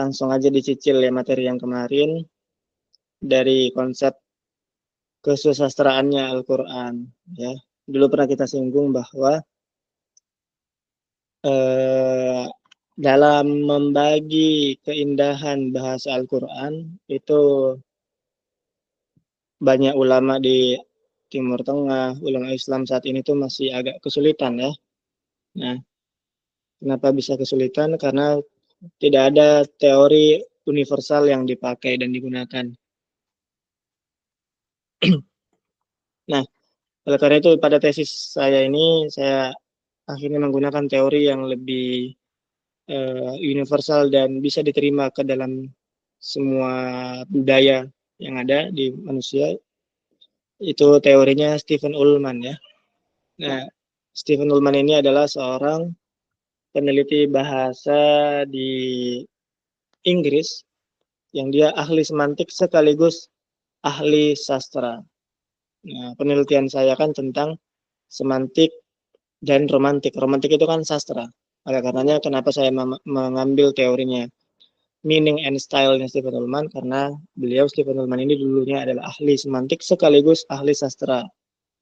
langsung aja dicicil ya materi yang kemarin dari konsep kesusastraannya Al-Quran. Ya, dulu pernah kita singgung bahwa dalam membagi keindahan bahasa Al-Quran itu banyak ulama di Timur Tengah, ulama Islam saat ini tuh masih agak kesulitan ya. Nah, kenapa bisa kesulitan? Karena tidak ada teori universal yang dipakai dan digunakan. Nah, oleh karena itu pada tesis saya ini saya akhirnya menggunakan teori yang lebih universal dan bisa diterima ke dalam semua budaya yang ada di manusia. Itu teorinya Stephen Ullman ya. Nah, Stephen Ullman ini adalah seorang peneliti bahasa di Inggris yang dia ahli semantik sekaligus ahli sastra. Nah, penelitian saya kan tentang semantik dan romantik. Romantik itu kan sastra. Oleh karenanya kenapa saya mengambil teorinya meaning and style-nya Stephen Ullman, karena beliau Stephen Ullman ini dulunya adalah ahli semantik sekaligus ahli sastra.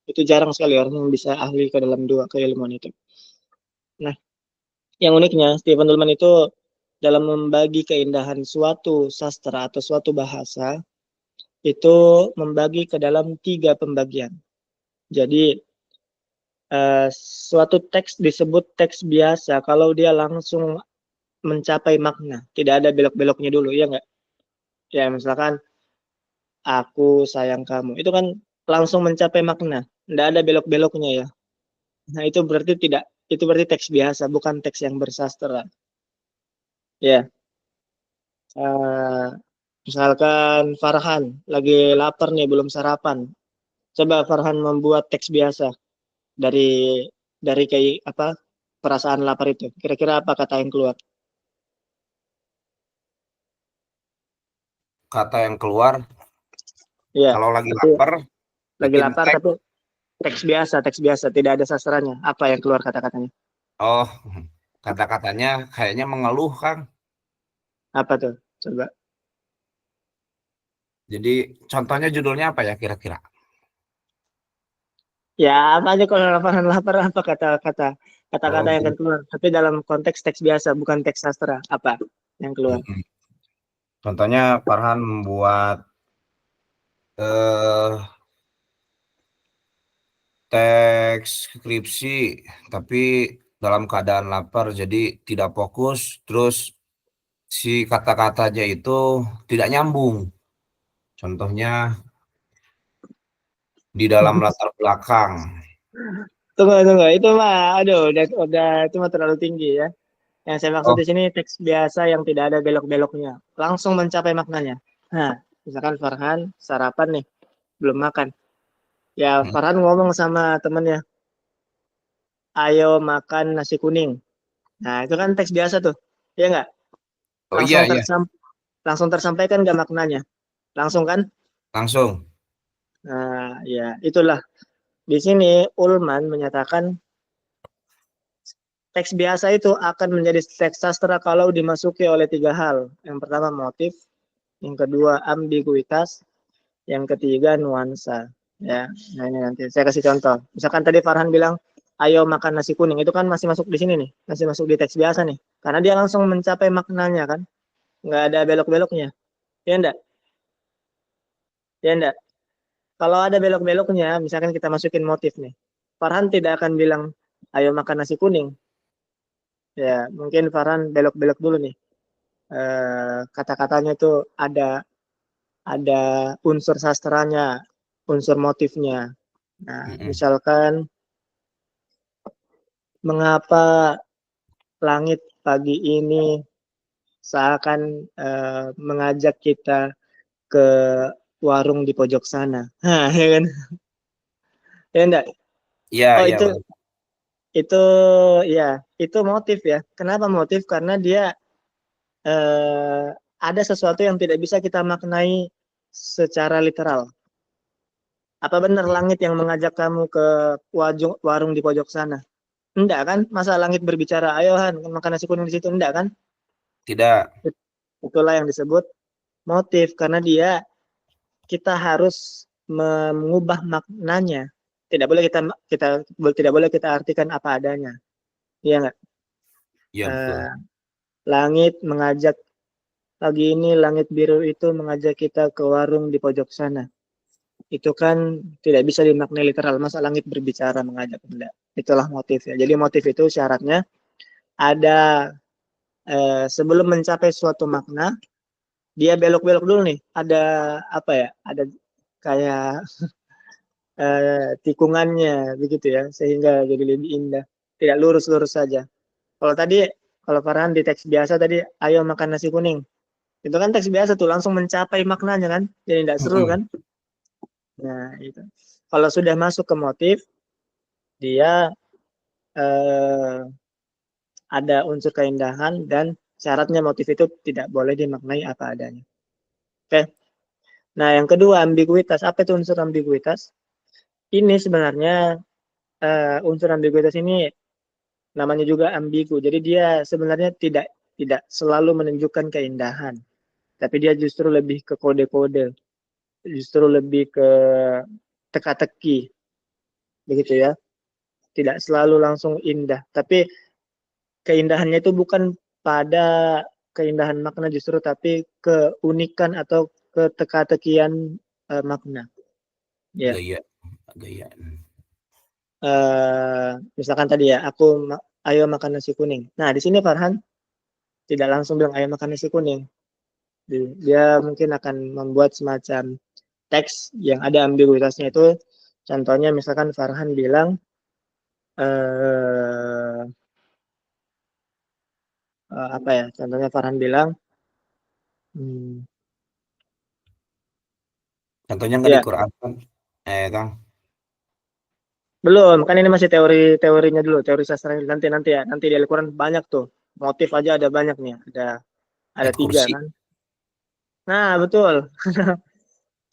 Itu jarang sekali orang yang bisa ahli ke dalam dua keilmuan itu. Nah, yang uniknya Stephen Ullman itu dalam membagi keindahan suatu sastra atau suatu bahasa itu membagi ke dalam 3 pembagian. Jadi suatu teks disebut teks biasa kalau dia langsung mencapai makna, tidak ada belok-beloknya dulu, ya nggak? Ya misalkan aku sayang kamu, itu kan langsung mencapai makna, tidak ada belok-beloknya ya. Nah itu berarti teks biasa, bukan teks yang bersastra. Ya, misalkan Farhan lagi lapar nih belum sarapan, coba Farhan membuat teks biasa dari kayak apa perasaan lapar itu. Kira-kira apa kata yang keluar? Kata yang keluar Iya, kalau lagi tapi lapar lagi bikin lapar teks. tapi teks biasa, tidak ada sastranya. Apa yang keluar kata-katanya? Oh, kata-katanya kayaknya mengeluh, Kang. Apa tuh? Coba. Jadi contohnya judulnya apa ya kira-kira? Ya, apa aja kalau laparan lapar apa kata-kata Oh, yang akan keluar. Tapi dalam konteks teks biasa, bukan teks sastra. Apa yang keluar? contohnya Farhan membuat eh teks skripsi, tapi dalam keadaan lapar, jadi tidak fokus, terus si kata-katanya itu tidak nyambung. Contohnya di dalam latar belakang. Tunggu. Itu mah, aduh, udah itu mah terlalu tinggi ya. Yang saya maksud Oh, di sini teks biasa yang tidak ada belok-beloknya. Langsung mencapai maknanya. Nah, misalkan Farhan sarapan nih, belum makan. Ya, Farhan ngomong sama temennya, ayo makan nasi kuning. Nah, itu kan teks biasa tuh. Iya nggak? oh Langsung iya, iya, langsung tersampaikan nggak maknanya? Langsung kan? langsung. Nah, ya itulah. Di sini Ullman menyatakan teks biasa itu akan menjadi teks sastra kalau dimasuki oleh 3 hal. Yang pertama motif, yang kedua ambiguitas, yang ketiga nuansa. Ya, nah ini nanti saya kasih contoh. Misalkan tadi Farhan bilang, ayo makan nasi kuning, itu kan masih masuk di sini nih, masih masuk di teks biasa nih. Karena dia langsung mencapai maknanya kan, nggak ada belok-beloknya. Ya enggak? Ya enggak? Kalau ada belok-beloknya, misalkan kita masukin motif nih. Farhan tidak akan bilang, ayo makan nasi kuning. Ya, mungkin Farhan belok-belok dulu nih. Kata-katanya itu ada unsur sastranya, unsur motifnya. Nah, Mm-mm. misalkan mengapa langit pagi ini seakan mengajak kita ke warung di pojok sana. Nah, ya kan? Ya enggak? Iya, Oh, iya, itu benar. itu ya, itu motif ya. Kenapa motif? Karena dia eh, ada sesuatu yang tidak bisa kita maknai secara literal. Apa benar langit yang mengajak kamu ke warung di pojok sana? Enggak kan? Masa langit berbicara, ayo Han, makan nasi kuning di situ? Enggak kan? Tidak. Itulah yang disebut motif, karena kita harus mengubah maknanya. Tidak boleh tidak boleh kita artikan apa adanya. Iya nggak? Iya betul. Langit mengajak pagi ini, langit biru itu mengajak kita ke warung di pojok sana. Itu kan tidak bisa dimaknai literal. Masa langit berbicara mengajak? Tidak. Itulah motif ya. Jadi motif itu syaratnya ada sebelum mencapai suatu makna, dia belok-belok dulu nih. Ada apa ya? Ada kayak tikungannya begitu ya, sehingga jadi lebih indah. Tidak lurus-lurus saja. Kalau tadi, kalau Farhan di teks biasa tadi, ayo makan nasi kuning. Itu kan teks biasa tuh, langsung mencapai maknanya kan. Jadi tidak seru Mm-mm. kan. Nah, itu. Kalau sudah masuk ke motif, dia eh, ada unsur keindahan dan syaratnya motif itu tidak boleh dimaknai apa adanya. Oke. Nah, yang kedua ambiguitas. Apa itu unsur ambiguitas? Ini sebenarnya unsur ambiguitas ini namanya juga ambigu. Jadi dia sebenarnya tidak selalu menunjukkan keindahan, tapi dia justru lebih ke kode-kode, justru lebih ke teka-teki, begitu ya. Tidak selalu langsung indah, tapi keindahannya itu bukan pada keindahan makna justru, tapi keunikan atau keteka-tekian makna. Ya, Gaya, gaya. misalkan tadi ya, ayo makan nasi kuning. Nah, di sini Farhan tidak langsung bilang ayo makan nasi kuning. Dia mungkin akan membuat semacam teks yang ada ambiguitasnya itu. Contohnya misalkan Farhan bilang eh, apa ya? Contohnya Farhan bilang hmm, Contohnya nggak di ya Quran kan? Kang. belum, kan ini masih teorinya dulu, teori sastra nanti ya. Nanti di Al-Quran banyak tuh. Motif aja ada banyak nih. Ada Ayat tiga kursi. kan. Nah, betul.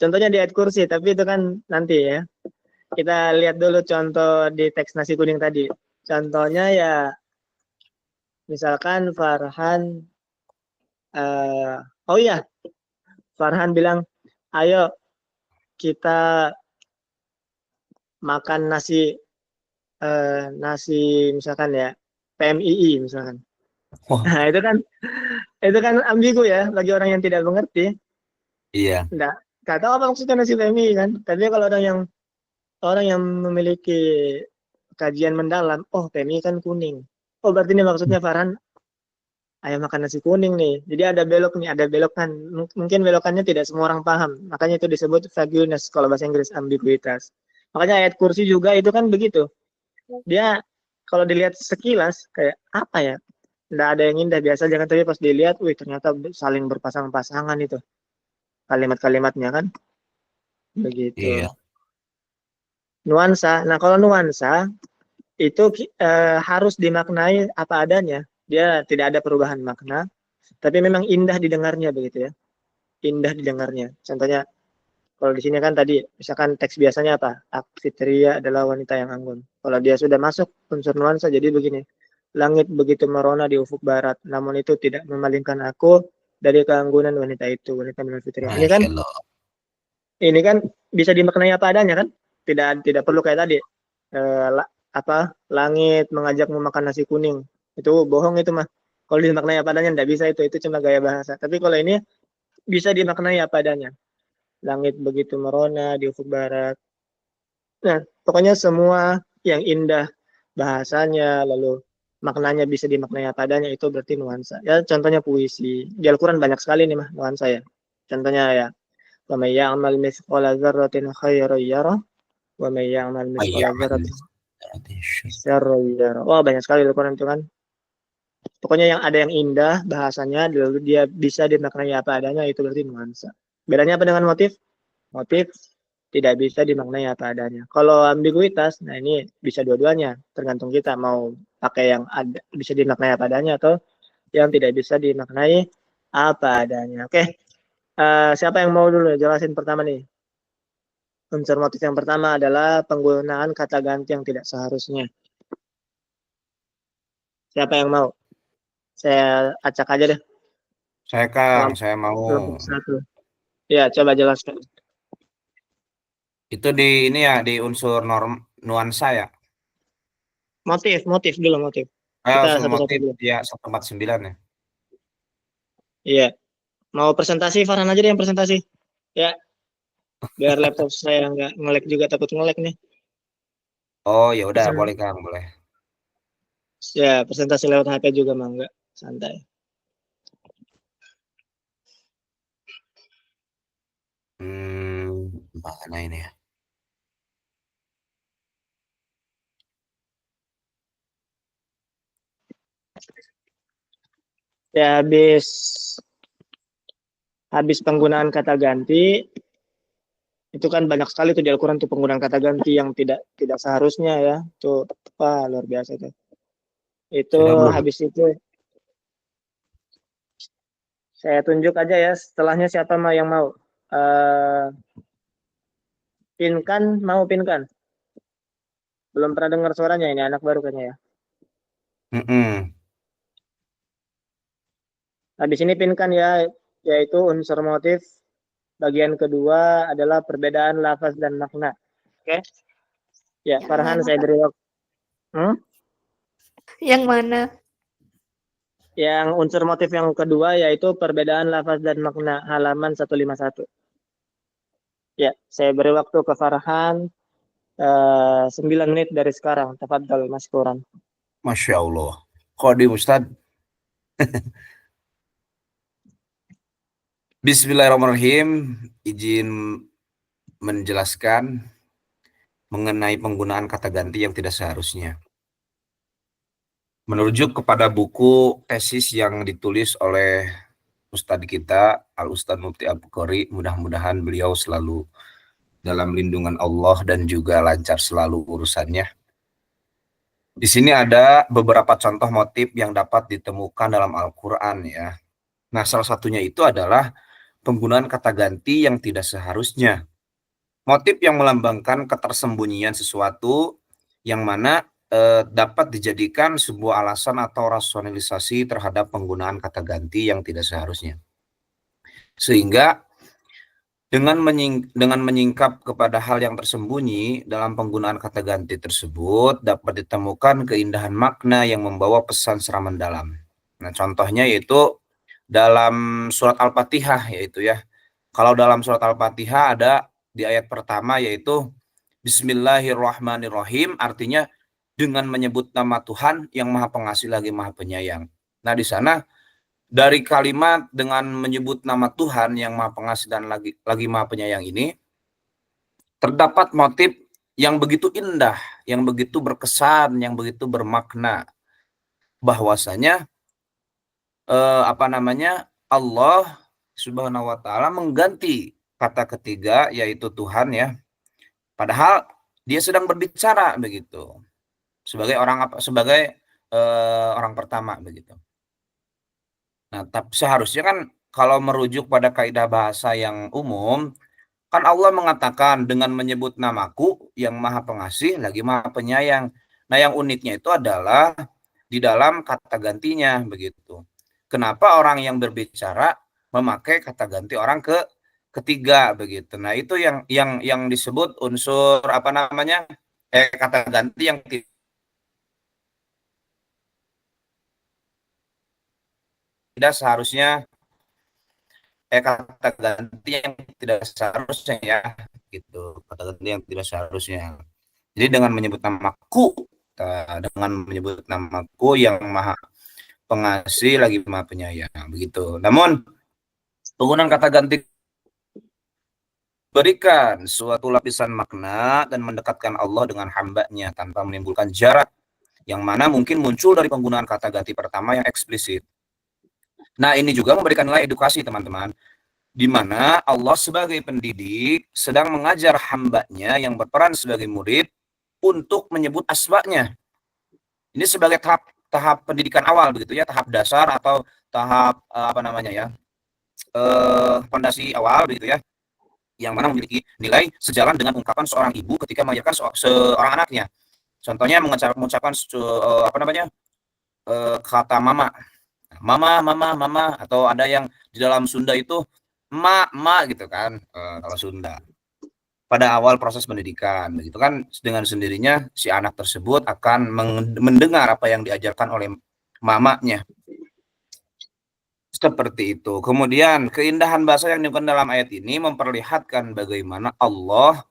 Contohnya di ayat kursi, tapi itu kan nanti ya. Kita lihat dulu contoh di teks nasi kuning tadi. Contohnya ya misalkan Farhan oh iya, Farhan bilang, ayo kita makan nasi misalkan ya PMII misalkan. Wah, Nah, itu kan ambigu ya bagi orang yang tidak mengerti. iya. Nggak tahu apa maksudnya nasi PMII kan. Tapi kalau orang yang memiliki kajian mendalam, oh PMII kan kuning. Oh berarti ini maksudnya Farhan ayam makan nasi kuning nih. Jadi ada belok nih, ada belokan. Mungkin belokannya tidak semua orang paham. Makanya itu disebut vagueness kalau bahasa Inggris, ambiguitas. Makanya ayat kursi juga itu kan begitu. Dia kalau dilihat sekilas kayak apa ya? Nggak ada yang indah biasa jangan, tapi pas dilihat, wih ternyata saling berpasang-pasangan itu kalimat-kalimatnya kan begitu. Iya. Nuansa. Nah kalau nuansa itu harus dimaknai apa adanya. Dia tidak ada perubahan makna, tapi memang indah didengarnya begitu ya. Indah didengarnya. Contohnya kalau di sini kan tadi misalkan teks biasanya apa? Fitria adalah wanita yang anggun. Kalau dia sudah masuk unsur nuansa jadi begini. Langit begitu merona di ufuk barat, namun itu tidak memalingkan aku dari keanggunan wanita itu, wanita minal fitriyah. Masya Allah. Ini kan bisa dimaknai apa adanya kan? Tidak perlu kayak tadi. Eh, apa langit mengajakmu makan nasi kuning. Itu bohong itu mah. Kalau dimaknai apa adanya tidak bisa, itu cuma gaya bahasa. Tapi kalau ini bisa dimaknai apa adanya. Langit begitu merona di ufuk barat. Nah, pokoknya semua yang indah bahasanya, lalu maknanya bisa dimaknai apa adanya, itu berarti nuansa. Ya, contohnya puisi. Di Al-Quran banyak sekali nih mah nuansa ya. Contohnya ya, wa may ya'mal mithqala dzarratin khairan yarah, wa may ya'mal mithqala Ayyaman. dzarratin syarran yarah. Wah, banyak sekali di Al-Quran itu kan. Pokoknya yang ada yang indah bahasanya, lalu dia bisa dimaknai apa adanya, itu berarti nuansa. Bedanya apa dengan motif? Motif tidak bisa dimaknai apa adanya. Kalau ambiguitas, nah ini bisa dua-duanya, tergantung kita mau pakai yang ada bisa dimaknai apa adanya atau yang tidak bisa dimaknai apa adanya. Oke, siapa yang mau dulu jelasin pertama nih? Unsur motif yang pertama adalah penggunaan kata ganti yang tidak seharusnya. Siapa yang mau? Saya acak aja deh. Saya Kang, Kelompok, saya mau. kelompok satu. Ya, coba jelaskan. Itu di ini ya, di unsur nuansa ya. Motif dulu motif. Kita Unsur satu-satu motif dulu. ya 149 ya. Iya. Mau presentasi, Farhan aja deh yang presentasi. Ya, biar laptop saya nggak nge-lag juga, takut nge-lag nih. Oh, ya udah Present, boleh Kang, boleh. ya, presentasi lewat HP juga mah nggak santai. Mana ini ya? Ya, habis penggunaan kata ganti, itu kan banyak sekali tuh di Al-Quran tuh penggunaan kata ganti yang tidak seharusnya ya. Tuh, wah, luar biasa tuh. Itu Sudah belum? habis itu saya tunjuk aja ya. Setelahnya siapa mau yang mau? Eh, Pinkan, mau Pinkan? Belum pernah dengar suaranya ini anak baru kayaknya ya. Mm-mm. Habis ini Pinkan ya, yaitu unsur motif. Bagian kedua adalah perbedaan lafaz dan makna. Oke? Ya, Yang Farhan mana, saya Kak? beri waktu. Hmm? Yang mana? Yang unsur motif yang kedua yaitu perbedaan lafaz dan makna halaman 151. Ya, saya beri waktu ke Farhan 9 menit dari sekarang. Tafadhol Mas Quran. Masya Allah. Qadim Ustaz. Bismillahirrahmanirrahim. Izin menjelaskan mengenai penggunaan kata ganti yang tidak seharusnya. Merujuk kepada buku tesis yang ditulis oleh Ustadz kita, Al-Ustadz Mufti Abu Qori, mudah-mudahan beliau selalu dalam lindungan Allah dan juga lancar selalu urusannya. Di sini ada beberapa contoh motif yang dapat ditemukan dalam Al-Quran ya. Nah, salah satunya itu adalah penggunaan kata ganti yang tidak seharusnya. Motif yang melambangkan ketersembunyian sesuatu yang mana dapat dijadikan sebuah alasan atau rasionalisasi terhadap penggunaan kata ganti yang tidak seharusnya. Sehingga dengan menyingkap kepada hal yang tersembunyi dalam penggunaan kata ganti tersebut dapat ditemukan keindahan makna yang membawa pesan secara mendalam. Nah, contohnya yaitu dalam surat Al-Fatihah yaitu ya. Kalau dalam surat Al-Fatihah ada di ayat pertama yaitu Bismillahirrahmanirrahim, artinya dengan menyebut nama Tuhan yang Maha Pengasih lagi Maha Penyayang. Nah, di sana dari kalimat dengan menyebut nama Tuhan yang Maha Pengasih dan lagi Maha Penyayang ini terdapat motif yang begitu indah, yang begitu berkesan, yang begitu bermakna bahwasanya Allah Subhanahu wa taala mengganti kata ketiga yaitu Tuhan ya. Padahal dia sedang berbicara begitu. Sebagai orang pertama begitu. Nah, tapi seharusnya kan kalau merujuk pada kaidah bahasa yang umum, kan Allah mengatakan dengan menyebut namaku yang Maha Pengasih lagi Maha Penyayang. Nah, yang uniknya itu adalah di dalam kata gantinya begitu. Kenapa orang yang berbicara memakai kata ganti orang ketiga begitu. Nah, itu yang disebut unsur kata ganti yang tidak seharusnya kata ganti yang tidak seharusnya ya gitu, kata ganti yang tidak seharusnya. Jadi dengan menyebut namaku yang Maha Pengasih lagi Maha Penyayang begitu. Namun penggunaan kata ganti berikan suatu lapisan makna dan mendekatkan Allah dengan hambanya tanpa menimbulkan jarak yang mana mungkin muncul dari penggunaan kata ganti pertama yang eksplisit. Nah, ini juga memberikan nilai edukasi teman-teman, di mana Allah sebagai pendidik sedang mengajar hambanya yang berperan sebagai murid untuk menyebut asma'nya. Ini sebagai tahap pendidikan awal begitu ya, tahap dasar atau tahap fondasi awal begitu ya, yang mana memiliki nilai sejalan dengan ungkapan seorang ibu ketika mengajarkan seorang anaknya. Contohnya mengucapkan kata mama. Mama, mama, mama, atau ada yang di dalam Sunda itu emak gitu kan, kalau Sunda. Pada awal proses pendidikan, begitu kan, dengan sendirinya si anak tersebut akan mendengar apa yang diajarkan oleh mamanya. Seperti itu. Kemudian keindahan bahasa yang digunakan dalam ayat ini memperlihatkan bagaimana Allah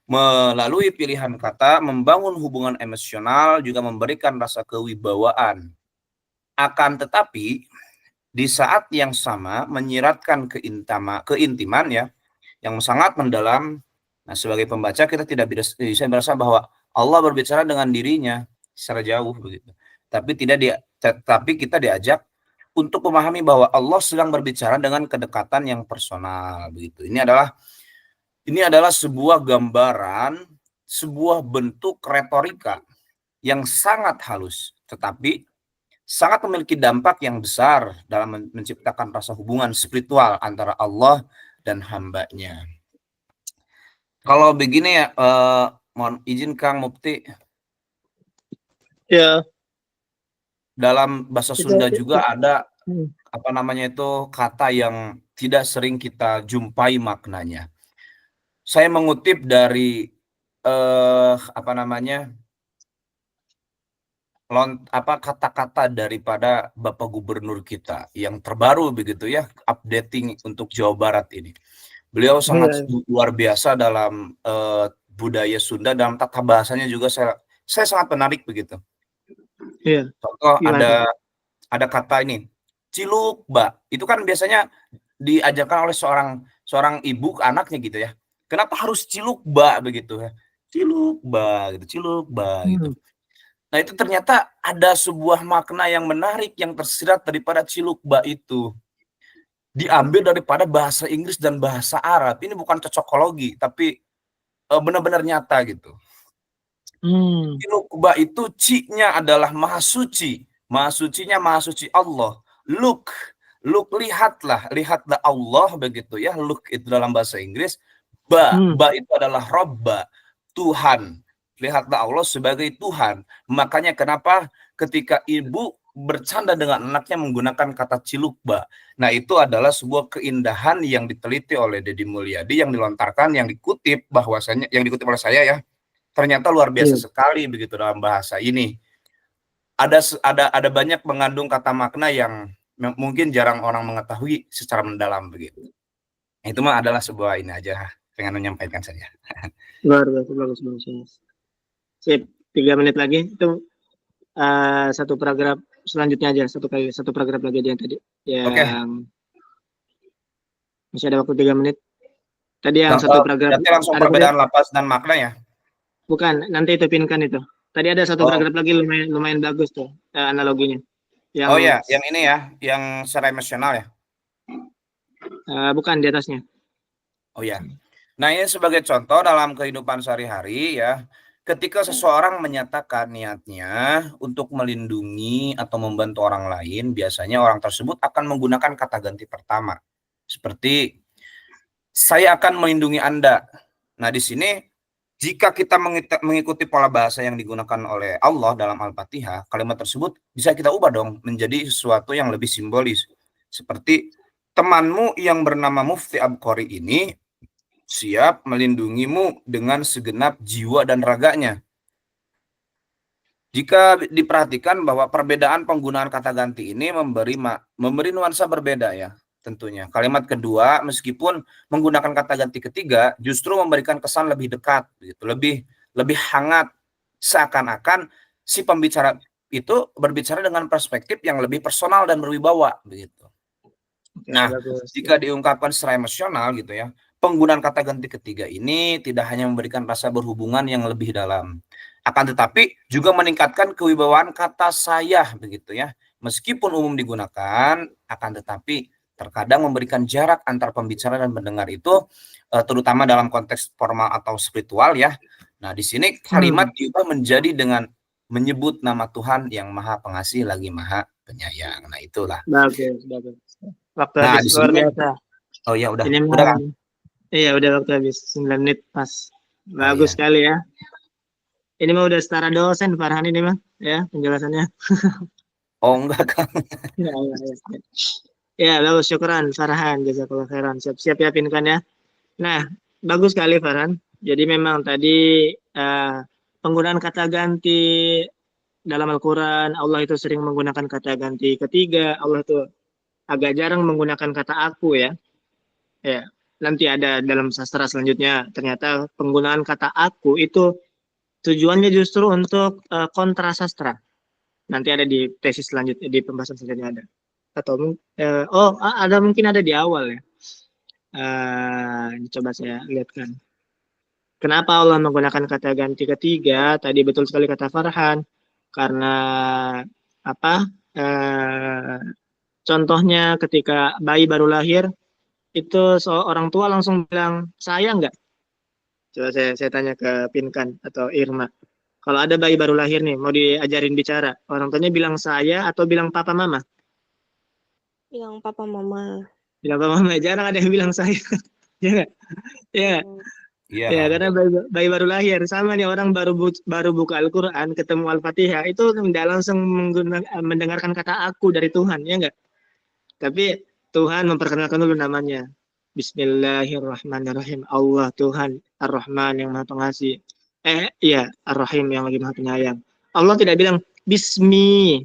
melalui pilihan kata membangun hubungan emosional, juga memberikan rasa kewibawaan. Akan tetapi di saat yang sama menyiratkan keintiman ya yang sangat mendalam. Nah, sebagai pembaca kita tidak bisa merasa bahwa Allah berbicara dengan dirinya secara jauh begitu. Tapi kita diajak untuk memahami bahwa Allah sedang berbicara dengan kedekatan yang personal begitu. Ini adalah sebuah gambaran, sebuah bentuk retorika yang sangat halus, tetapi sangat memiliki dampak yang besar dalam menciptakan rasa hubungan spiritual antara Allah dan hambanya. Kalau begini ya, mohon izin Kang Mufti, Ya, dalam bahasa Sunda juga ada Hmm. apa namanya itu kata yang tidak sering kita jumpai maknanya. Saya mengutip dari apa namanya kata-kata daripada Bapak Gubernur kita yang terbaru begitu ya, updating untuk Jawa Barat ini. Beliau sangat Iya. luar biasa dalam budaya Sunda, dalam tata bahasanya juga saya sangat menarik begitu. Iya. Contoh Gimana? ada kata ini, cilukba. Itu kan biasanya diajarkan oleh seorang ibu ke anaknya gitu ya. Kenapa harus cilukba begitu ya? Cilukba gitu. Hmm. Nah, itu ternyata ada sebuah makna yang menarik yang tersirat daripada cilukba itu. Diambil daripada bahasa Inggris dan bahasa Arab. Ini bukan cocokologi, tapi benar-benar nyata gitu. Hmm. Cilukba itu ci-nya adalah maha suci. Maha sucinya maha suci Allah. Look, lihatlah Allah begitu ya. Look itu dalam bahasa Inggris. Ba itu adalah Robba, Tuhan. Lihatlah Allah sebagai Tuhan. Makanya kenapa ketika ibu bercanda dengan anaknya menggunakan kata cilukba. Nah, itu adalah sebuah keindahan yang diteliti oleh Deddy Mulyadi, yang dilontarkan, yang dikutip oleh saya ya. Ternyata luar biasa sekali begitu dalam bahasa ini. Ada banyak mengandung kata makna yang mungkin jarang orang mengetahui secara mendalam begitu. Itu mah adalah sebuah ini aja, pengen menyampaikan saja. Bagus. Sip, 3 menit lagi itu satu paragraf selanjutnya aja, satu paragraf lagi aja yang tadi. Oke. Masih ada waktu 3 menit. Tadi yang satu paragraf. Berarti langsung perbedaan lapas dan makna ya? Bukan, nanti itu pinkan itu. Tadi ada satu paragraf lagi lumayan bagus tuh analoginya. Yang yang ini ya, yang secara emosional ya? Bukan, di atasnya. Oh ya. Nah, ini sebagai contoh dalam kehidupan sehari-hari ya, ketika seseorang menyatakan niatnya untuk melindungi atau membantu orang lain, biasanya orang tersebut akan menggunakan kata ganti pertama. Seperti, saya akan melindungi Anda. Nah, di sini jika kita mengikuti pola bahasa yang digunakan oleh Allah dalam Al-Fatihah, kalimat tersebut bisa kita ubah dong menjadi sesuatu yang lebih simbolis. Seperti, temanmu yang bernama Mufti Abqori ini siap melindungimu dengan segenap jiwa dan raganya. Jika diperhatikan bahwa perbedaan penggunaan kata ganti ini memberi nuansa berbeda ya, tentunya. Kalimat kedua meskipun menggunakan kata ganti ketiga justru memberikan kesan lebih dekat gitu, lebih hangat, seakan-akan si pembicara itu berbicara dengan perspektif yang lebih personal dan berwibawa begitu. Nah, jika diungkapkan secara emosional gitu ya, penggunaan kata ganti ketiga ini tidak hanya memberikan rasa berhubungan yang lebih dalam, akan tetapi juga meningkatkan kewibawaan kata saya begitu ya. Meskipun umum digunakan, akan tetapi terkadang memberikan jarak antar pembicara dan pendengar itu, terutama dalam konteks formal atau spiritual ya. Nah, di sini kalimat diubah menjadi dengan menyebut nama Tuhan yang Maha Pengasih lagi Maha Penyayang. Nah, itulah. Bagus. Waktu Nah, habis luar biasa. Oh ya udah. Ini udah kan? Iya, udah waktu habis 9 menit pas. Bagus sekali ya. Ini mah udah setara dosen Farhan ini mah ya penjelasannya. Oh enggak Kang. Ya, ya, ya. Ya, bagus, syukran Farhan, jazakallah khairan. Siap-siap ya pinkan ya. Nah, bagus sekali Farhan. Jadi memang tadi penggunaan kata ganti dalam Al-Quran, Allah itu sering menggunakan kata ganti ketiga. Allah itu agak jarang menggunakan kata aku ya. Ya, nanti ada dalam sastra selanjutnya. Ternyata penggunaan kata aku itu tujuannya justru untuk kontra sastra. Nanti ada di tesis selanjutnya, di pembahasan selanjutnya ada. Atau ada mungkin ada di awal ya. Coba saya lihatkan. Kenapa Allah menggunakan kata ganti ketiga? Tadi betul sekali kata Farhan. Karena apa? Eh, Contohnya ketika bayi baru lahir, itu seorang tua langsung bilang, saya enggak? Coba saya tanya ke Pinkan atau Irma. Kalau ada bayi baru lahir nih, mau diajarin bicara, orang tuanya bilang saya atau bilang papa mama? Bilang papa mama. Bilang papa mama, jarang ada yang bilang saya. Ya nggak? Ya, Iya ya Kang. karena bayi baru lahir. Sama nih orang baru buka Al-Quran, ketemu Al-Fatihah, itu tidak langsung mendengarkan kata aku dari Tuhan, ya nggak? Tapi Tuhan memperkenalkan dulu namanya. Bismillahirrahmanirrahim. Allah Tuhan Ar-Rahman yang Maha Pengasih. Iya, Ar-Rahim yang lagi Maha Penyayang. Allah tidak bilang Bismi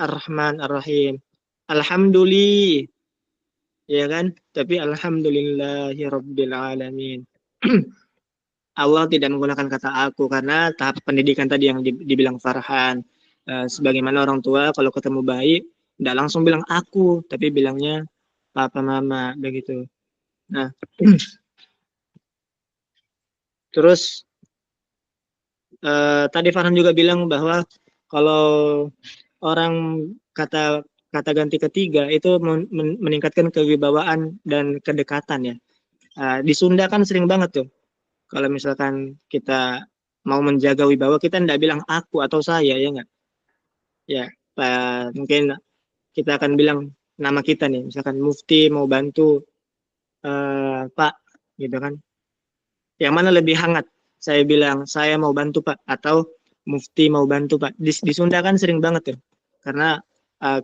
Ar-Rahman Ar-Rahim. Alhamdulillah, ya kan? Tapi Alhamdulillahi Rabbil Alamin. Allah tidak menggunakan kata aku karena tahap pendidikan tadi yang dibilang Farhan. Sebagaimana orang tua kalau ketemu bayi, tidak langsung bilang aku, tapi bilangnya papa mama begitu. Nah, terus tadi Farhan juga bilang bahwa kalau orang kata kata ganti ketiga itu meningkatkan kewibawaan dan kedekatan ya. Di Sunda kan sering banget tuh. Kalau misalkan kita mau menjaga wibawa, kita tidak bilang aku atau saya, ya nggak? Ya, mungkin kita akan bilang nama kita nih, misalkan Mufti mau bantu Pak, gitu kan? Yang mana lebih hangat? Saya bilang saya mau bantu Pak, atau Mufti mau bantu Pak. Di Sunda kan sering banget ya, karena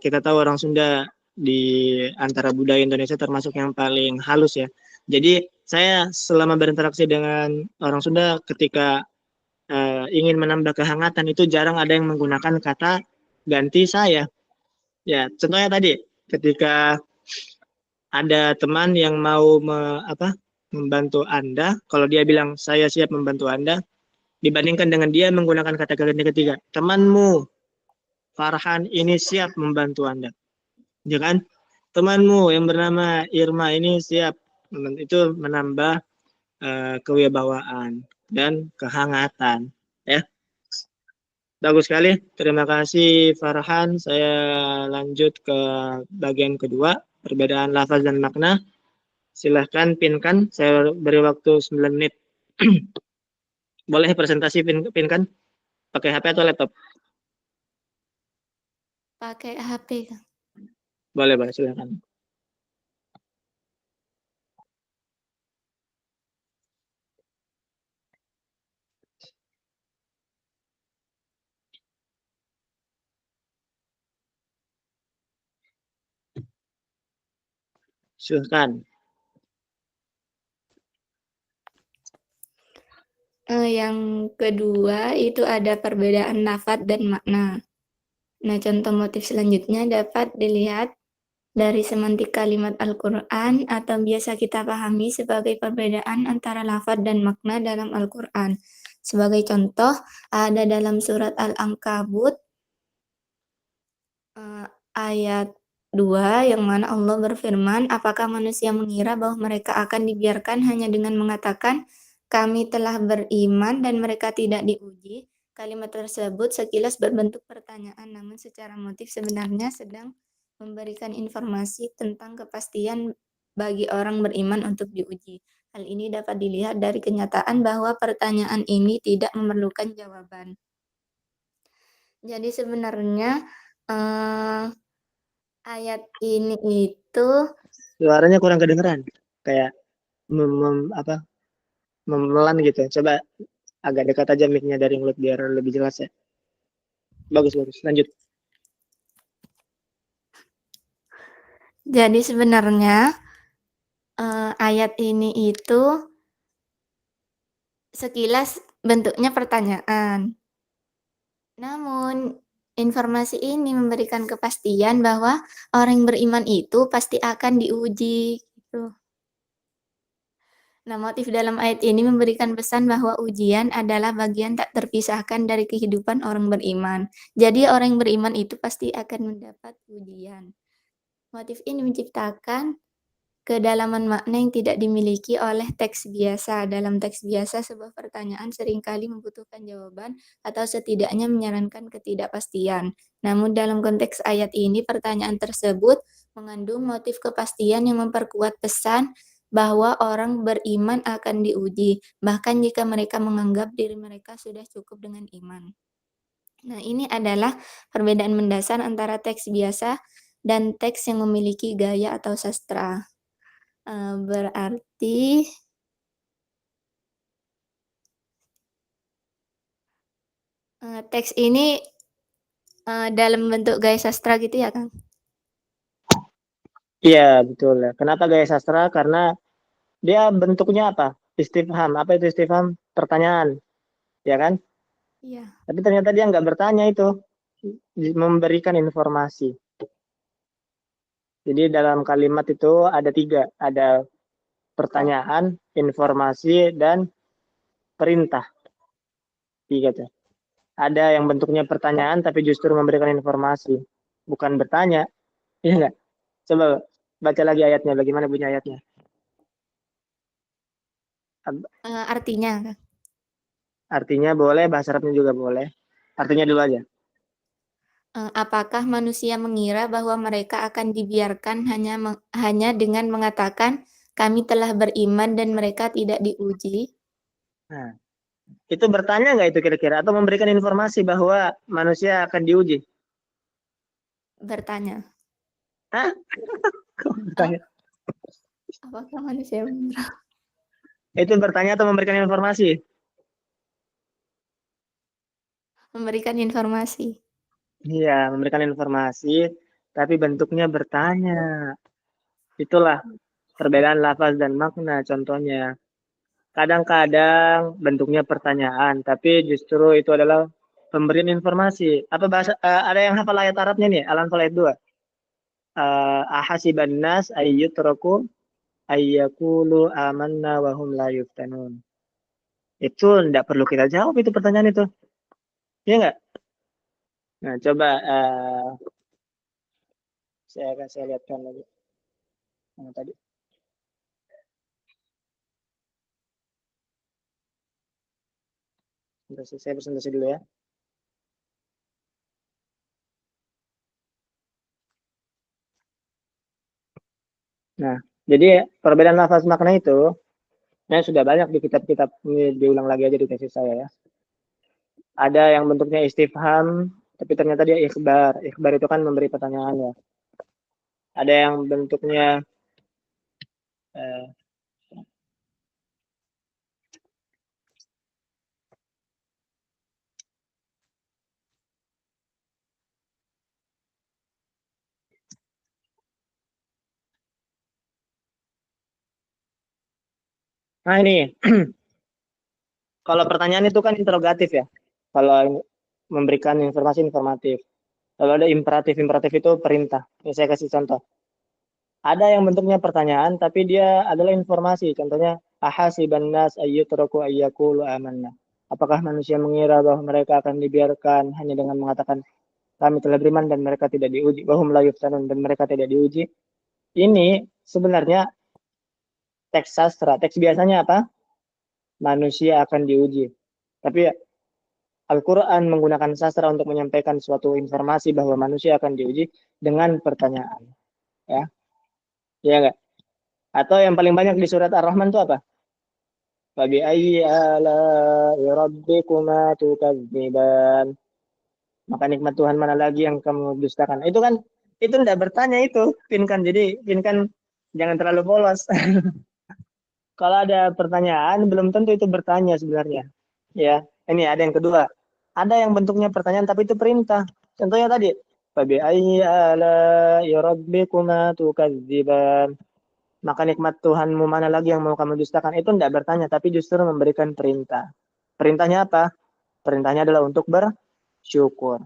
kita tahu orang Sunda di antara budaya Indonesia termasuk yang paling halus ya. Jadi saya selama berinteraksi dengan orang Sunda ketika ingin menambah kehangatan itu jarang ada yang menggunakan kata ganti saya. Ya, contohnya tadi ketika ada teman yang mau membantu Anda, kalau dia bilang saya siap membantu Anda, dibandingkan dengan dia menggunakan kata ganti ketiga, temanmu Farhan ini siap membantu Anda. Ya kan? Temanmu yang bernama Irma ini siap, itu menambah kewibawaan dan kehangatan. Ya, bagus sekali. Terima kasih Farhan. Saya lanjut ke bagian kedua, perbedaan lafaz dan makna. Silahkan pinkan. Saya beri waktu 9 menit. Boleh presentasi pinkan? Pakai HP atau laptop? Pakai HP, Kang. Boleh, boleh. Silahkan. Silahkan. Yang kedua itu ada perbedaan lafaz dan makna. Nah, contoh motif selanjutnya dapat dilihat dari semantik kalimat Al-Quran atau biasa kita pahami sebagai perbedaan antara lafaz dan makna dalam Al-Quran. Sebagai contoh, ada dalam surat Al-Ankabut ayat 2 yang mana Allah berfirman, apakah manusia mengira bahwa mereka akan dibiarkan hanya dengan mengatakan kami telah beriman dan mereka tidak diuji? Kalimat tersebut sekilas berbentuk pertanyaan, namun secara motif sebenarnya sedang memberikan informasi tentang kepastian bagi orang beriman untuk diuji. Hal ini dapat dilihat dari kenyataan bahwa pertanyaan ini tidak memerlukan jawaban. Jadi sebenarnya ayat ini itu Suaranya kurang kedengeran. Kayak memelan gitu. Coba agak dekat aja mic-nya dari mulut biar lebih jelas ya. Bagus, bagus. Lanjut. Jadi sebenarnya ayat ini itu sekilas bentuknya pertanyaan. Namun informasi ini memberikan kepastian bahwa orang yang beriman itu pasti akan diuji gitu. Nah, motif dalam ayat ini memberikan pesan bahwa ujian adalah bagian tak terpisahkan dari kehidupan orang beriman. Jadi orang yang beriman itu pasti akan mendapat ujian. Motif ini menciptakan kedalaman makna yang tidak dimiliki oleh teks biasa. Dalam teks biasa, sebuah pertanyaan seringkali membutuhkan jawaban atau setidaknya menyarankan ketidakpastian. Namun dalam konteks ayat ini, pertanyaan tersebut mengandung motif kepastian yang memperkuat pesan bahwa orang beriman akan diuji, bahkan jika mereka menganggap diri mereka sudah cukup dengan iman. Nah, ini adalah perbedaan mendasar antara teks biasa dan teks yang memiliki gaya atau sastra. Berarti teks ini dalam bentuk gaya sastra gitu ya, Kang? Iya, betul ya. Kenapa gaya sastra? Karena dia bentuknya apa? Istifham. Apa itu istifham? Pertanyaan, ya kan? Iya. Tapi ternyata dia nggak bertanya itu, memberikan informasi. Jadi dalam kalimat itu ada 3, ada pertanyaan, informasi, dan perintah. 3 tuh. Ada yang bentuknya pertanyaan tapi justru memberikan informasi, bukan bertanya. Iya nggak? Coba baca lagi ayatnya, bagaimana bunyi ayatnya? Artinya, Kang? Artinya boleh, bahasa Arabnya juga boleh. Artinya dulu aja. Apakah manusia mengira bahwa mereka akan dibiarkan hanya dengan mengatakan, "Kami telah beriman dan mereka tidak diuji"? Nah, itu bertanya nggak itu kira-kira? Atau memberikan informasi bahwa manusia akan diuji? Bertanya. Hah? Kok bertanya? Apakah manusia mengira? Itu bertanya atau memberikan informasi? Memberikan informasi. Iya, memberikan informasi, tapi bentuknya bertanya. Itulah perbedaan lafaz dan makna contohnya. Kadang-kadang bentuknya pertanyaan, tapi justru itu adalah pemberian informasi. Apa bahasa ada yang hafal ayat Arabnya nih? Al-Anfal ayat 2. Ahasiban nas ayyutraku ayyakulu amanna wa hum la yuftanun. Itu enggak perlu kita jawab itu pertanyaan itu. Iya enggak? Nah, coba saya lihatkan lagi. Yang tadi. Saya presentasi dulu ya. Nah, jadi perbedaan lafaz makna itu sudah banyak di kitab-kitab, ini diulang lagi aja di tesis saya ya. Ada yang bentuknya istifham, tapi ternyata dia ikhbar. Ikhbar itu kan memberi pertanyaan ya. Ada yang bentuknya nah ini kalau pertanyaan itu kan interrogatif ya. Kalau memberikan informasi informatif. Kalau ada imperatif, imperatif itu perintah. Ini saya kasih contoh. Ada yang bentuknya pertanyaan, tapi dia adalah informasi. Contohnya, ahasiban nas ayyutraku ayyakulu amanna. Apakah manusia mengira bahwa mereka akan dibiarkan hanya dengan mengatakan kami telah beriman dan mereka tidak diuji. Wahum la yuftanun, dan mereka tidak diuji. Ini sebenarnya teks sastra. Teks biasanya apa? Manusia akan diuji. Tapi Al-Quran menggunakan sastra untuk menyampaikan suatu informasi bahwa manusia akan diuji dengan pertanyaan. Ya, ya enggak? Atau yang paling banyak di surat Ar-Rahman itu apa? Fabi ayyi ala'i rabbikuma tukadziban. Maka nikmat Tuhan mana lagi yang kamu dustakan? Itu kan, itu tidak bertanya itu, Pinkan. Jadi Pinkan jangan terlalu polos. Kalau ada pertanyaan, belum tentu itu bertanya sebenarnya. Ya, ini ada yang kedua. Ada yang bentuknya pertanyaan tapi itu perintah. Contohnya tadi, Fabi'ayyi ala'i rabbikuma tukadziban. Maka nikmat Tuhanmu mana lagi yang mau kamu dustakan? Itu tidak bertanya, tapi justru memberikan perintah. Perintahnya apa? Perintahnya adalah untuk bersyukur.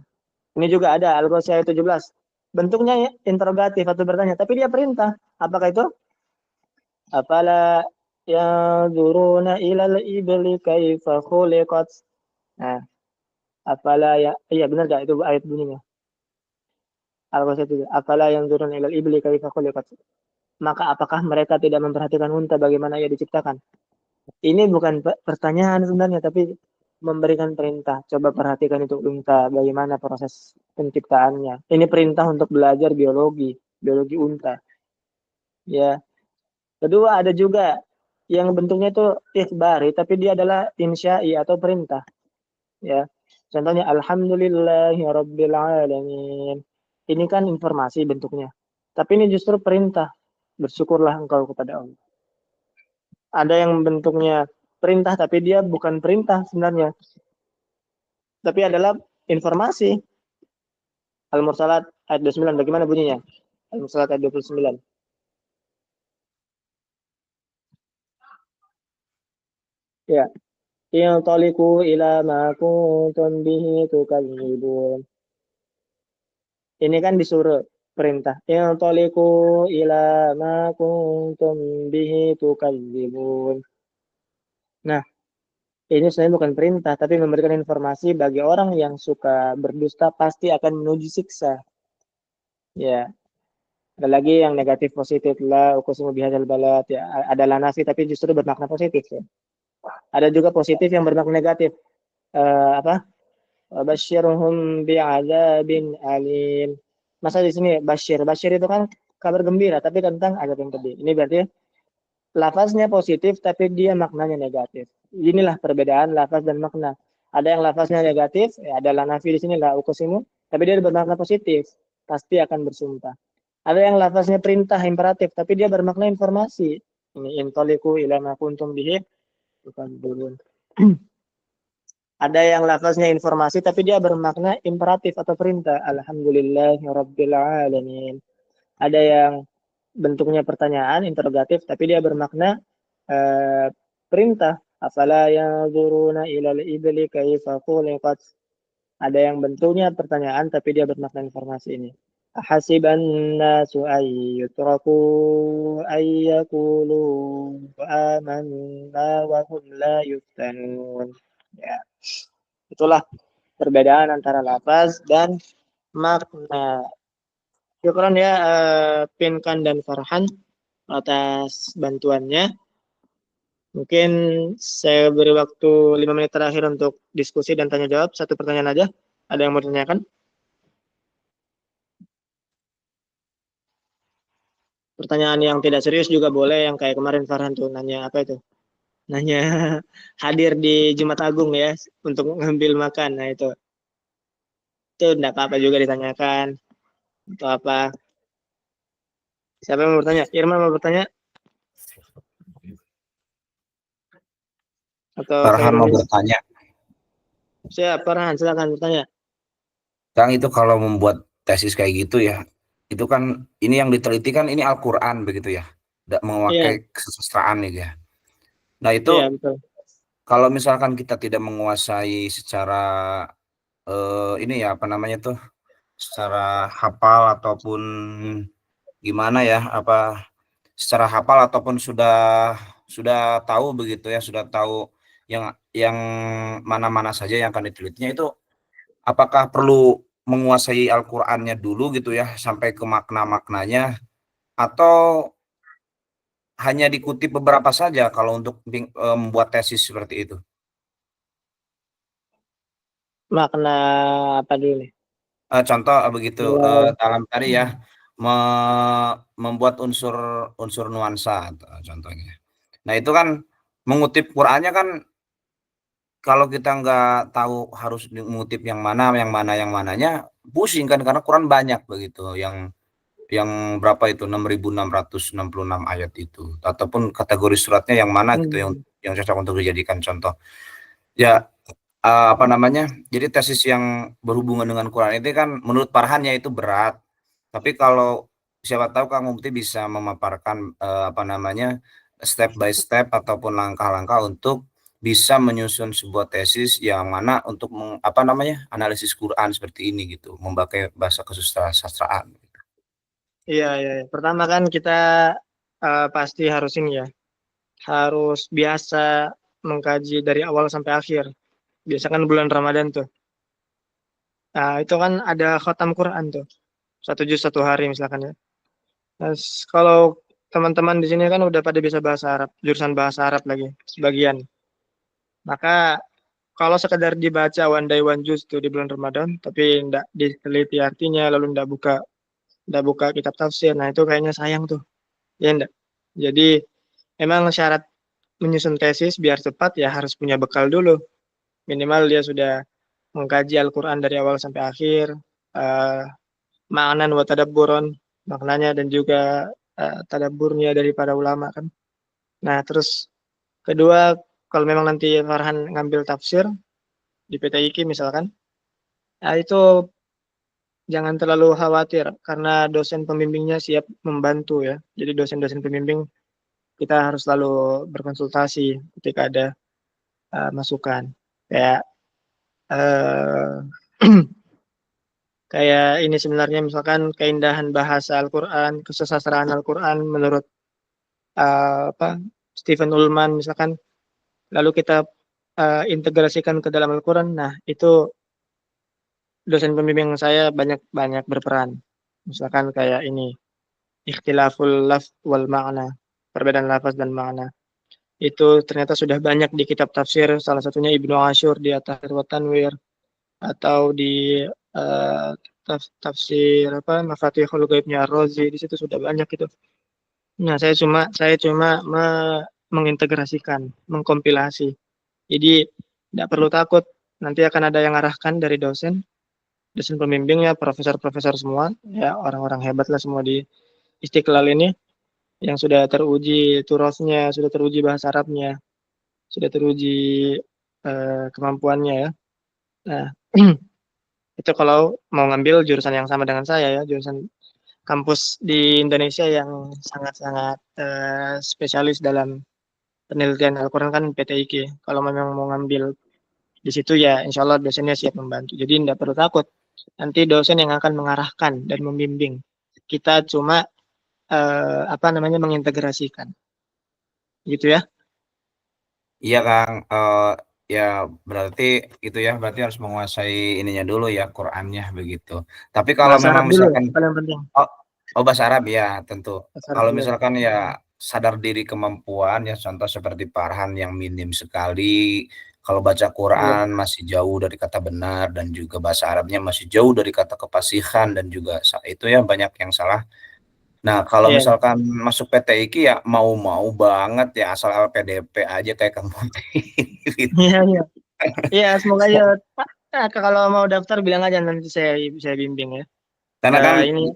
Ini juga ada Al-Ghasyiyah 17. Bentuknya interrogatif atau bertanya, tapi dia perintah. Apakah itu? Afala yanzuruna ilal ibli kaifa khuliqat. Nah, afala ya, iya benar gak itu ayat bunyinya? Al-Ghasyiyah 7. Afala yanzuruna ilal ibli kaifa khuliqat. Maka apakah mereka tidak memperhatikan unta bagaimana ia diciptakan? Ini bukan pertanyaan sebenarnya, tapi memberikan perintah. Coba perhatikan itu unta, bagaimana proses penciptaannya. Ini perintah untuk belajar biologi unta. Ya. Kedua ada juga yang bentuknya itu ikhbari, tapi dia adalah insya'i atau perintah. Ya. Contohnya alhamdulillahi rabbil alamin. Ini kan informasi bentuknya. Tapi ini justru perintah. Bersyukurlah engkau kepada Allah. Ada yang bentuknya perintah tapi dia bukan perintah sebenarnya. Tapi adalah informasi. Al-Mursalat ayat 29 bagaimana bunyinya? Al-Mursalat ayat 29. Ya. Intaliqu ila ma kuntum bihi tukadzibun. Ini kan disuruh perintah. Intaliqu ila ma kuntum bihi tukadzibun. Nah, ini sebenarnya bukan perintah, tapi memberikan informasi bagi orang yang suka berdusta pasti akan menuju siksa. Ya, ada lagi yang negatif positif la uqsimu bihadzal balad, ya adalah nafi tapi justru bermakna positif ya. Ada juga positif yang bermakna negatif. Apa? Basyirhum bi'adzabin alim. Masa di sini basyir itu kan kabar gembira tapi tentang azab yang pedih. Ini berarti lafaznya positif tapi dia maknanya negatif. Inilah perbedaan lafaz dan makna. Ada yang lafaznya negatif, ya adalah nafi di sini la uqsimu, tapi dia bermakna positif, pasti akan bersumpah. Ada yang lafaznya perintah imperatif, tapi dia bermakna informasi. Ini intoliku ila ma kuntum bihi tukadzibun. Ada yang lafaznya informasi, tapi dia bermakna imperatif atau perintah. Alhamdulillahi rabbil alamin. Ada yang bentuknya pertanyaan, interrogatif, tapi dia bermakna perintah. Afala yanzuruna ilal ibli kaifa khuliqat. Ada yang bentuknya pertanyaan, tapi dia bermakna informasi ini. Ahasiban nasu ayyutraku ayyakulu amanna wa hum la yuftanun. Ya. Itulah perbedaan antara lafaz dan makna. Syukran ya Pinkan dan Farhan atas bantuannya. Mungkin saya beri waktu 5 menit terakhir untuk diskusi dan tanya jawab. Satu pertanyaan aja. Ada yang mau ditanyakan? Pertanyaan yang tidak serius juga boleh. Yang kayak kemarin Farhan tuh nanya apa itu? Nanya hadir di Jumat Agung ya untuk ngambil makan. Nah itu tidak apa-apa juga ditanyakan. Atau apa? Siapa yang mau bertanya? Irma mau bertanya? Atau Farhan mau bertanya. Siap, Farhan, silakan bertanya. Kang, itu kalau membuat tesis kayak gitu ya, itu kan ini yang diteliti kan ini Al-Qur'an begitu ya. Tidak memakai kesusastraan nih ya. Nah, itu betul. Kalau misalkan kita tidak menguasai secara ini ya apa namanya tuh, secara hafal ataupun gimana ya, apa secara hafal ataupun sudah tahu begitu ya, sudah tahu yang mana-mana saja yang akan ditelitinya, itu apakah perlu menguasai Al-Qur'annya dulu gitu ya sampai ke makna-maknanya, atau hanya dikutip beberapa saja kalau untuk membuat tesis seperti itu? Makna apa dulu nih? Contoh begitu dalam tadi ya membuat unsur nuansa contohnya. Nah itu kan mengutip Qur'annya kan, kalau kita nggak tahu harus mengutip yang mananya pusing kan, karena Quran banyak begitu, yang berapa itu 6.666 ayat itu, ataupun kategori suratnya yang mana gitu yang cocok untuk dijadikan contoh. Ya apa namanya, jadi tesis yang berhubungan dengan Quran itu kan menurut Farhan ya itu berat. Tapi kalau siapa tahu Kang Mukti bisa memaparkan apa namanya, step by step ataupun langkah-langkah untuk bisa menyusun sebuah tesis yang mana untuk apa namanya, analisis Quran seperti ini gitu, memakai bahasa kesusastraan. Iya, iya. Pertama kan kita pasti harus ini ya, harus biasa mengkaji dari awal sampai akhir. Biasa kan bulan Ramadan tuh. Nah, itu kan ada khatam Quran tuh. 1 juz 1 hari misalkan ya. Nah, kalau teman-teman di sini kan udah pada bisa bahasa Arab, jurusan bahasa Arab lagi sebagian. Maka kalau sekedar dibaca one day one juz tuh di bulan Ramadan, tapi enggak diteliti artinya, lalu enggak buka kitab tafsir, nah itu kayaknya sayang tuh. Ya enggak? Jadi emang syarat menyusun tesis biar cepat ya harus punya bekal dulu. Minimal dia sudah mengkaji Al-Quran dari awal sampai akhir, ma'nan wa tadabburon, maknanya dan juga tadabburnya dari para ulama kan. Nah, terus kedua, kalau memang nanti Farhan ngambil tafsir di PTIQ misalkan, nah itu jangan terlalu khawatir karena dosen pembimbingnya siap membantu ya. Jadi dosen-dosen pembimbing kita harus selalu berkonsultasi ketika ada masukan. Kayak kayak ini sebenarnya misalkan keindahan bahasa Al-Quran, kesusastraan Al-Quran menurut Stephen Ullman misalkan, lalu kita integrasikan ke dalam Al-Quran. Nah, itu dosen pembimbing saya banyak berperan. Misalkan kayak ini, ikhtilaful lafz wal ma'na, perbedaan lafaz dan makna. Itu ternyata sudah banyak di kitab tafsir, salah satunya Ibnu Ashur di At-Tahrir wa Tanwir, atau di tafsir Mafatihul Ghaibnya Ar-Razi, di situ sudah banyak itu. Nah, saya cuma mengintegrasikan, mengkompilasi. Jadi tidak perlu takut, nanti akan ada yang arahkan dari dosen pembimbingnya, profesor-profesor semua, ya orang-orang hebat lah semua di Istiqlal ini, yang sudah teruji turasnya, sudah teruji bahasa Arabnya, sudah teruji kemampuannya ya. Nah, itu kalau mau ngambil jurusan yang sama dengan saya ya, jurusan kampus di Indonesia yang sangat-sangat spesialis dalam penelitian Al-Quran kan PTIQ. Kalau memang mau ngambil di situ ya insya Allah dosennya siap membantu. Jadi tidak perlu takut. Nanti dosen yang akan mengarahkan dan membimbing. Kita cuma mengintegrasikan. Gitu ya. Iya Kang, ya berarti itu ya, berarti harus menguasai ininya dulu ya, Qurannya begitu. Tapi kalau Bahasa memang Arab dulu misalkan paling penting. bahasa Arab ya tentu. Bahasa Arab Kalau dulu. misalkan ya sadar diri kemampuan ya, contoh seperti Farhan yang minim sekali, kalau baca Quran Iya. masih jauh dari kata benar dan juga bahasa Arabnya masih jauh dari kata kefasihan dan juga itu ya banyak yang salah. Nah, kalau Iya. misalkan masuk PTIQ ya mau-mau banget ya, asal LPDP aja kayak Kang Muti. Iya, iya. Iya, semoga ya. Kalau mau daftar bilang aja nanti saya bimbing ya. Karena kan Ini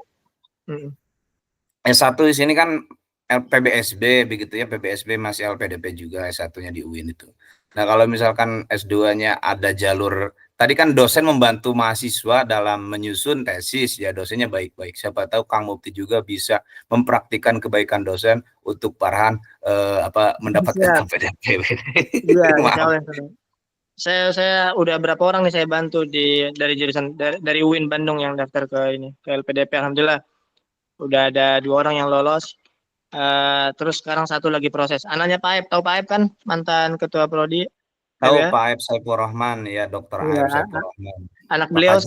S1 di sini kan PBSB begitu ya, PBSB masih LPDP juga S1-nya di UIN itu. Nah, kalau misalkan S2-nya ada jalur, tadi kan dosen membantu mahasiswa dalam menyusun tesis ya, dosennya baik-baik. Siapa tahu Kang Mufti juga bisa mempraktikkan kebaikan dosen untuk Farhan mendapatkan siap. LPDP. Iya, insya Maaf. Allah. Saya udah berapa orang nih saya bantu dari jurusan dari UIN Bandung yang daftar ke LPDP. Alhamdulillah udah ada 2 orang yang lolos. Terus sekarang 1 lagi proses. Anaknya Pak Aep, tahu Pak Aep kan mantan ketua prodi Tahu PBA? Pak Aep Saifur Rahman ya, Dokter Iya, Aep Saifur Rahman. anak Pak beliau Kajur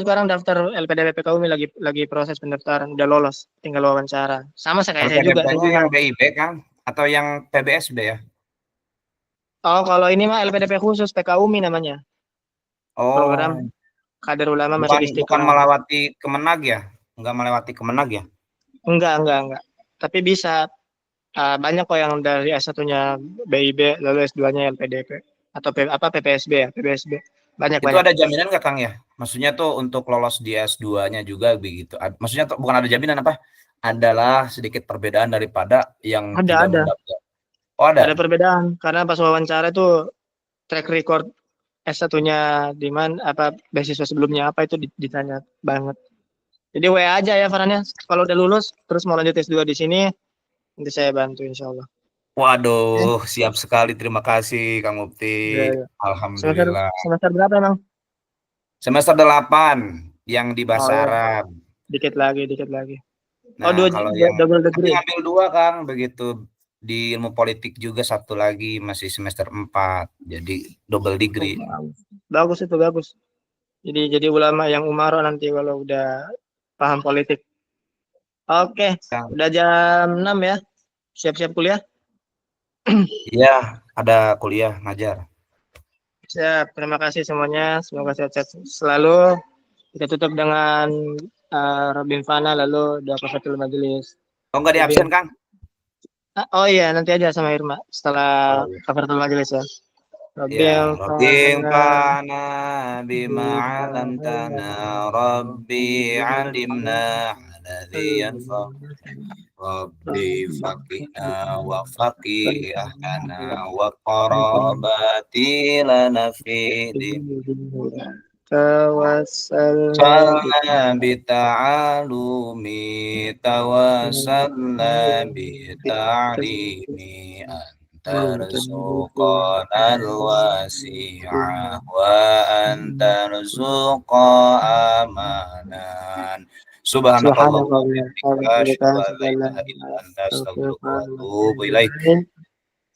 sekarang dulu. daftar LPDP PKUMI lagi proses pendaftaran, udah lolos, tinggal wawancara. Sama kayak saya juga. LPDP-nya yang BIB kan atau yang PBSB ya? Oh, kalau ini mah LPDP khusus PKUMI namanya. Program Oh, Kader Ulama Masjid bukan Istiqlal. melewati Kemenag ya? Enggak melewati Kemenag ya? Enggak. Tapi bisa. Banyak kok yang dari S1-nya BIB, lalu S2-nya LPDP atau PPSB ya, PPSB. Banyak. Itu ada jaminan nggak Kang ya? Maksudnya tuh untuk lolos di S2-nya juga begitu. Maksudnya tuh bukan ada jaminan apa? Adalah sedikit perbedaan daripada yang tidak Ada. mendaftar. Oh, ada. Ada perbedaan karena pas wawancara itu track record S1-nya di mana, apa beasiswa sebelumnya apa itu ditanya banget. Jadi WA aja ya Farhannya. Kalau udah lulus terus mau lanjut S2 di sini, nanti saya bantu insya Allah. Waduh, siap sekali. Terima kasih Kang Mufti. Ya, ya. Alhamdulillah. Semester berapa emang? Semester 8 yang di bahasa Oh, Arab. dikit lagi. Nah, kalau double yang degree. ngambil 2 Kang, begitu di ilmu politik juga 1 lagi masih semester 4. Jadi double degree. Bagus itu, bagus. Jadi ulama yang umaro nanti kalau udah paham politik. Oke, udah jam 6 ya. Siap-siap kuliah. Iya, ada kuliah ngajar. Siap, terima kasih semuanya. Semoga sehat-sehat selalu. Kita tutup dengan Robin Fana lalu doa kafatul majelis. Oh, enggak di absen, Kang? Oh iya, nanti aja sama Irma setelah kafaratul majelis ya. Rabbi fana bima 'allamtana Rabbi 'allimna alladhi yanfa'una Rabbi faqihna wa faqih ahlana wa qarabati lana fi din tawassalna bita'alumi tawassalna bita'limi tarzuqana al-wasi'ah wa antarzuqa amanan. Subhanallah wa bihamdika asyhadu an la ilaha illa anta astaghfiruka wa atubu ilaik.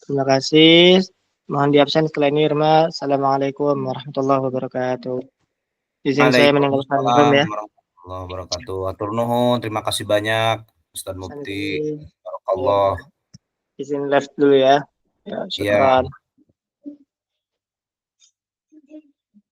Terima kasih. Mohon di absen setelah ini Irma. Assalamualaikum warahmatullahi wabarakatuh. Izin saya meninggalkan room ya. Warahmatullahi wabarakatuh. Atur nuhun, terima kasih banyak Ustaz Mufti. Barakallah. Izin left dulu ya. Ya, syukran.